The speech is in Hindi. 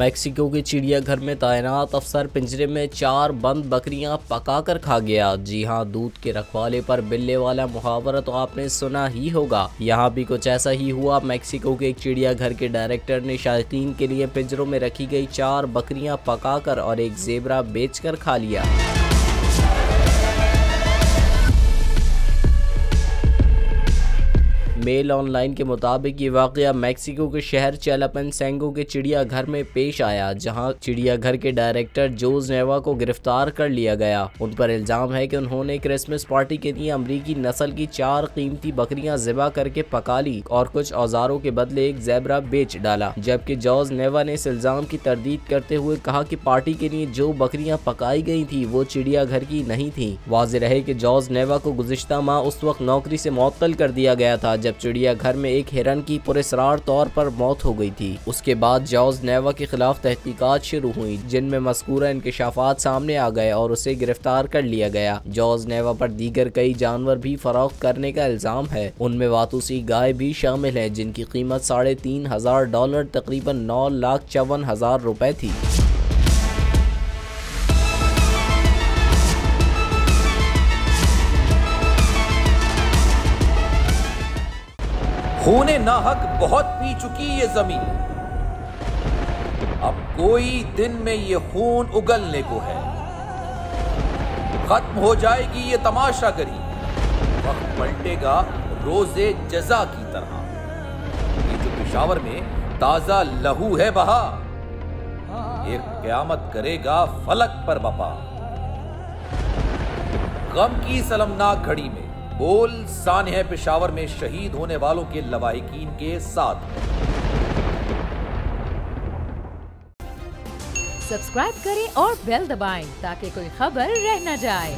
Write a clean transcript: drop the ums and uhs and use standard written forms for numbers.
मैक्सिको के चिड़ियाघर में तैनात अफसर पिंजरे में 4 बंद बकरियां पकाकर खा गया। जी हां, दूध के रखवाले पर बिल्ले वाला मुहावरा तो आपने सुना ही होगा। यहाँ भी कुछ ऐसा ही हुआ। मैक्सिको के एक चिड़ियाघर के डायरेक्टर ने शायकीन के लिए पिंजरों में रखी गई 4 बकरियां पकाकर और एक ज़ेबरा बेचकर खा लिया। मेल ऑनलाइन के मुताबिक ये वाकया मैक्सिको के शहर चैलापनसेंगो के चिड़ियाघर में पेश आया, जहां चिड़ियाघर के डायरेक्टर जोज नेवा को गिरफ्तार कर लिया गया। उन पर इल्जाम है कि उन्होंने क्रिसमस पार्टी के लिए अमरीकी नस्ल की 4 कीमती बकरियां ज़िबा करके पका ली और कुछ औजारों के बदले एक ज़ेबरा बेच डाला। जबकि जोज नेवा ने इस इल्जाम की तरदीद करते हुए कहा कि पार्टी के लिए जो बकरियां पकाई गई थी वो चिड़ियाघर की नहीं थी। वाज़ेह रहे कि जोज नेवा को गुज़िश्ता माह उस वक्त नौकरी से मुअत्तल कर दिया गया था जब चिड़ियाघर में एक हिरन की पुरस्रार तौर पर मौत हो गई थी। उसके बाद जोज नेवा के खिलाफ तहकीकात शुरू हुई, जिनमें मज़कूरा इंकशाफात सामने आ गए और उसे गिरफ्तार कर लिया गया। जोज नेवा पर दीगर कई जानवर भी फरोख्त करने का इल्जाम है। उनमें वातुसी गाय भी शामिल है, जिनकी कीमत $3,500 तकरीबन $9,54,000 रुपए थी। खूने नाहक बहुत पी चुकी ये जमीन, अब कोई दिन में ये खून उगलने को है। खत्म हो जाएगी ये तमाशागरी, वक्त पलटेगा रोजे जजा की तरह। ये जो पेशावर में ताजा लहू है बहा, एक क़यामत करेगा फलक पर बपा। गम की सलमनाक घड़ी में बोल सानिह पेशावर में शहीद होने वालों के लवाहिकीन के साथ। सब्सक्राइब करें और बेल दबाएं ताकि कोई खबर रह न जाए।